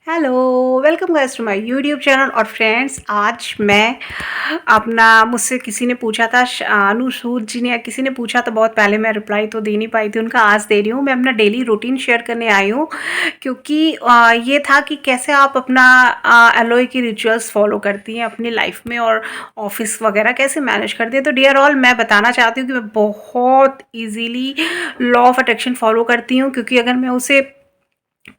Hello, welcome guys to my YouTube channel. और friends, आज मैं अपना मुझसे किसी ने पूछा था, अनुसूद जी ने या किसी ने पूछा तो बहुत पहले मैं रिप्लाई तो दे नहीं पाई थी उनका, आज दे रही हूँ। मैं अपना डेली रूटीन शेयर करने आई हूँ क्योंकि ये था कि कैसे आप अपना एलओए की रिचुअल्स फॉलो करती हैं अपनी लाइफ में और ऑफिस वगैरह कैसे मैनेज करती हैं। तो डियर ऑल, मैं बताना चाहती हूँ कि मैं बहुत easily law of attraction follow करती हूँ, क्योंकि अगर मैं उसे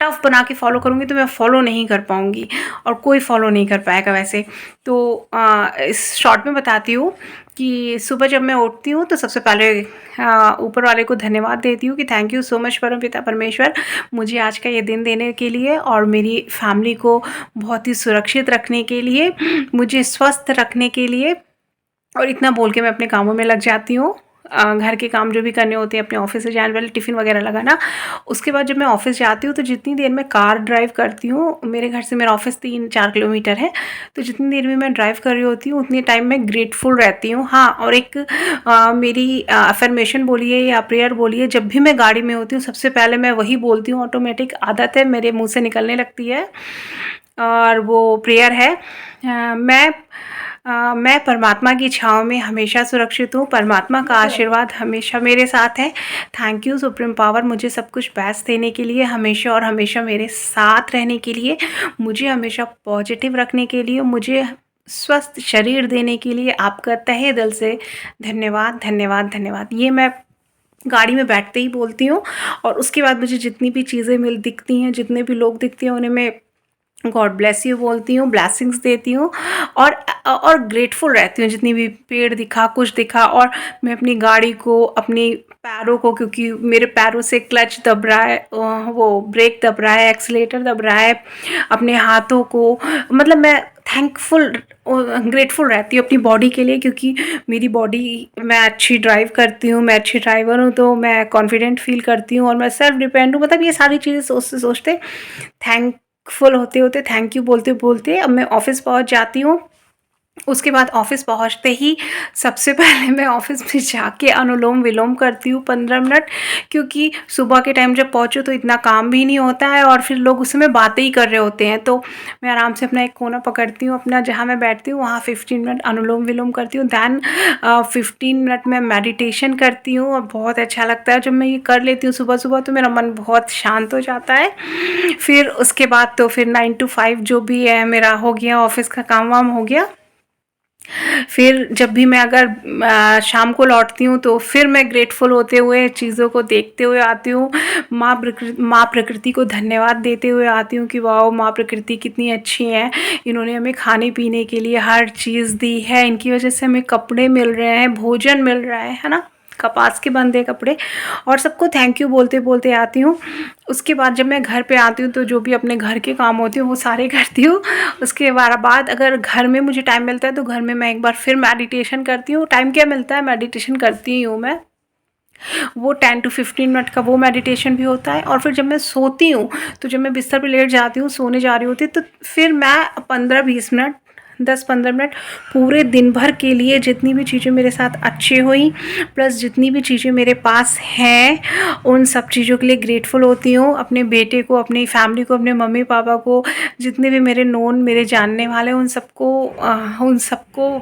टफ बना के फॉलो करूँगी तो मैं फॉलो नहीं कर पाऊँगी और कोई फॉलो नहीं कर पाएगा वैसे। तो इस शॉर्ट में बताती हूँ कि सुबह जब मैं उठती हूँ तो सबसे पहले ऊपर वाले को धन्यवाद देती हूँ कि थैंक यू सो मच परमपिता परमेश्वर, मुझे आज का ये दिन देने के लिए और मेरी फैमिली को बहुत ही सुरक्षित रखने के लिए, मुझे स्वस्थ रखने के लिए। और इतना बोल के मैं अपने कामों में लग जाती हूँ। घर के काम जो भी करने होते हैं, अपने ऑफिस से जाने वाले टिफ़िन वगैरह लगाना। उसके बाद जब मैं ऑफिस जाती हूँ तो जितनी देर मैं कार ड्राइव करती हूँ, मेरे घर से मेरा ऑफिस 3-4 किलोमीटर है, तो जितनी देर में मैं ड्राइव कर रही होती हूँ उतनी टाइम मैं ग्रेटफुल रहती हूँ। हाँ, और एक मेरी अफर्मेशन बोलिए या प्रेयर बोलिए, जब भी मैं गाड़ी में होती हूँ सबसे पहले मैं वही बोलती हूँ, ऑटोमेटिक आदत है, मेरे मुँह से निकलने लगती है। और वो प्रेयर है, मैं परमात्मा की छाँव में हमेशा सुरक्षित हूँ, परमात्मा का आशीर्वाद हमेशा मेरे साथ है। थैंक यू सुप्रीम पावर, मुझे सब कुछ बेस्ट देने के लिए, हमेशा और हमेशा मेरे साथ रहने के लिए, मुझे हमेशा पॉजिटिव रखने के लिए, मुझे स्वस्थ शरीर देने के लिए आपका तहे दिल से धन्यवाद धन्यवाद धन्यवाद। ये मैं गाड़ी में बैठते ही बोलती हूँ। और उसके बाद मुझे जितनी भी चीज़ें दिखती हैं, जितने भी लोग दिखते हैं, उन्हें मैं गॉड ब्लेस यू बोलती हूँ, ब्लेसिंग्स देती हूँ। और ग्रेटफुल रहती हूँ, जितनी भी पेड़ दिखा, कुछ दिखा। और मैं अपनी गाड़ी को, अपनी पैरों को, क्योंकि मेरे पैरों से क्लच दब रहा है, वो ब्रेक दब रहा है, एक्सीलेटर दब रहा है, अपने हाथों को, मतलब मैं थैंकफुल ग्रेटफुल रहती हूँ अपनी बॉडी के लिए, क्योंकि मेरी बॉडी, मैं अच्छी ड्राइव करती हूँ, मैं अच्छी ड्राइवर हूँ, तो मैं कॉन्फिडेंट फील करती हूँ और मैं सेल्फ डिपेंड हूँ। मतलब ये सारी चीज़ें सोचते सोचते, थैंकफुल होते होते, थैंक यू बोलते बोलते अब मैं ऑफिस पहुंच जाती हूँ। उसके बाद ऑफिस पहुंचते ही सबसे पहले मैं ऑफिस में जाके अनुलोम विलोम करती हूँ 15 मिनट, क्योंकि सुबह के टाइम जब पहुँचो तो इतना काम भी नहीं होता है और फिर लोग उस समय बातें ही कर रहे होते हैं। तो मैं आराम से अपना एक कोना पकड़ती हूँ, अपना जहाँ मैं बैठती हूँ वहाँ 15 मिनट अनुलोम विलोम करती हूँ। दैन 15 मिनट में मेडिटेशन करती हूँ और बहुत अच्छा लगता है जब मैं ये कर लेती हूँ सुबह सुबह, तो मेरा मन बहुत शांत हो जाता है। फिर उसके बाद तो फिर 9 to 5 जो भी है मेरा हो गया, ऑफिस का काम वाम हो गया। फिर जब भी मैं अगर शाम को लौटती हूँ तो फिर मैं ग्रेटफुल होते हुए, चीज़ों को देखते हुए आती हूँ। माँ प्रकृति को धन्यवाद देते हुए आती हूँ कि वाह, माँ प्रकृति कितनी अच्छी है, इन्होंने हमें खाने पीने के लिए हर चीज़ दी है, इनकी वजह से हमें कपड़े मिल रहे हैं, भोजन मिल रहा है ना, कपास के बंधे कपड़े। और सबको थैंक यू बोलते बोलते आती हूँ। उसके बाद जब मैं घर पे आती हूँ तो जो भी अपने घर के काम होते हैं वो सारे करती हूँ। उसके बाद अगर घर में मुझे टाइम मिलता है तो घर में मैं एक बार फिर मेडिटेशन करती हूँ। टाइम क्या मिलता है, मेडिटेशन करती ही हूँ मैं। वो 10 to 15 मिनट का वो मेडिटेशन भी होता है। और फिर जब मैं सोती हूँ, तो जब मैं बिस्तर पे लेट जाती हूँ, सोने जा रही होती, तो फिर मैं 15-20 मिनट, 10-15 मिनट पूरे दिन भर के लिए जितनी भी चीज़ें मेरे साथ अच्छी हुई, प्लस जितनी भी चीज़ें मेरे पास हैं, उन सब चीज़ों के लिए ग्रेटफुल होती हूँ। अपने बेटे को, अपनी फैमिली को, अपने मम्मी पापा को, जितने भी मेरे नोन, मेरे जानने वाले, उन सबको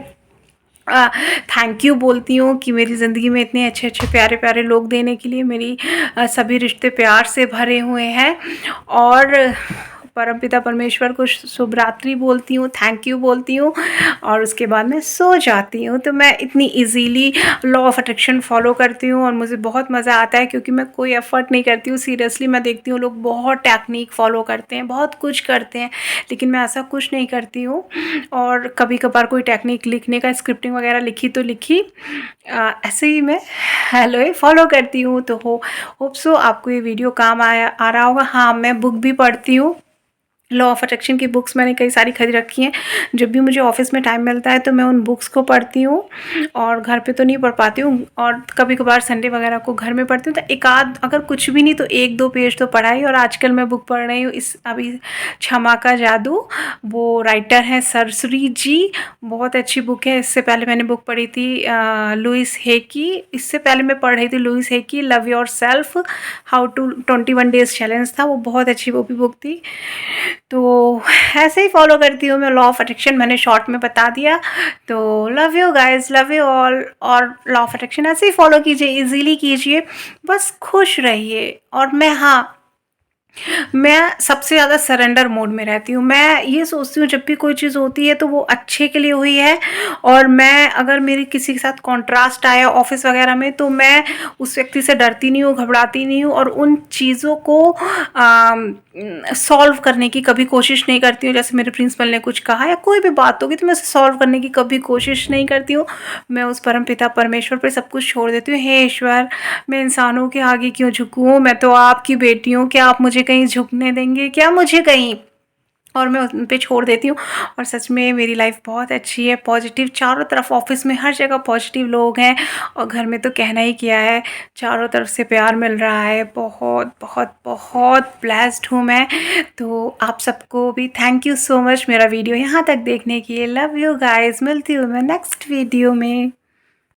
थैंक यू बोलती हूँ कि मेरी ज़िंदगी में इतने अच्छे अच्छे प्यारे प्यारे लोग देने के लिए। मेरी सभी रिश्ते प्यार से भरे हुए हैं। और परमपिता परमेश्वर को शुभ रात्रि बोलती हूँ, थैंक यू बोलती हूँ और उसके बाद मैं सो जाती हूँ। तो मैं इतनी easily law of attraction follow करती हूँ और मुझे बहुत मज़ा आता है, क्योंकि मैं कोई एफर्ट नहीं करती हूँ। सीरियसली मैं देखती हूँ लोग बहुत टेक्निक फॉलो करते हैं, बहुत कुछ करते हैं, लेकिन मैं ऐसा कुछ नहीं करती हूँ। और कभी कभार कोई टेक्निक लिखने का, स्क्रिप्टिंग वगैरह लिखी तो लिखी, ऐसे ही मैं हेलो फॉलो करती हूँ। तो होप सो आपको ये वीडियो काम आ रहा होगा। हाँ, मैं बुक भी पढ़ती हूँ, लॉ ऑफ अट्रैक्शन की बुक्स मैंने कई सारी खरीद रखी हैं। जब भी मुझे ऑफिस में टाइम मिलता है तो मैं उन बुक्स को पढ़ती हूँ, और घर पे तो नहीं पढ़ पाती हूँ, और कभी कभार संडे वगैरह को घर में पढ़ती हूँ। तो एक आध, अगर कुछ भी नहीं तो 1-2 पेज तो पढ़ा ही। और आजकल मैं बुक पढ़ रही हूँ अभी क्षमा का जादू, वो राइटर हैं सरसरी जी, बहुत अच्छी बुक है। इससे पहले मैंने बुक पढ़ी थी लुइस हे की, इससे पहले मैं पढ़ रही थी लुइस हे की love yourself, how to 21 days challenge था, वो बहुत अच्छी वो भी बुक थी। तो ऐसे ही फॉलो करती हूँ मैं लॉ ऑफ अट्रैक्शन, मैंने शॉर्ट में बता दिया। तो love you guys, love you all. और लॉ ऑफ अट्रैक्शन ऐसे ही फॉलो कीजिए, इजीली कीजिए, बस खुश रहिए। और मैं सबसे ज़्यादा सरेंडर मोड में रहती हूँ। मैं ये सोचती हूँ जब भी कोई चीज़ होती है तो वो अच्छे के लिए हुई है, और मैं अगर मेरी किसी के साथ कॉन्ट्रास्ट आया ऑफिस वगैरह में तो मैं उस व्यक्ति से डरती नहीं हूँ, घबराती नहीं हूँ, और उन चीज़ों को सॉल्व करने की कभी कोशिश नहीं करती हूँ। जैसे मेरे प्रिंसिपल ने कुछ कहा या कोई भी बात होगी तो मैं उसे सॉल्व करने की कभी कोशिश नहीं करती हूँ। मैं उस परमपिता परमेश्वर पर सब कुछ छोड़ देती हूँ। हे ईश्वर, मैं इंसानों के आगे क्यों झुकूँ, मैं तो आपकी बेटी हूँ, क्या आप मुझे कहीं झुकने देंगे क्या, मुझे कहीं। और मैं उन पे छोड़ देती हूँ। और सच में मेरी लाइफ बहुत अच्छी है, पॉजिटिव चारों तरफ, ऑफिस में हर जगह पॉजिटिव लोग हैं, और घर में तो कहना ही क्या है, चारों तरफ से प्यार मिल रहा है। बहुत बहुत बहुत ब्लेस्ड हूँ मैं। तो आप सबको भी थैंक यू सो मच मेरा वीडियो यहाँ तक देखने के लिए। लव यू गाइस, मिलती हूँ मैं नेक्स्ट वीडियो में।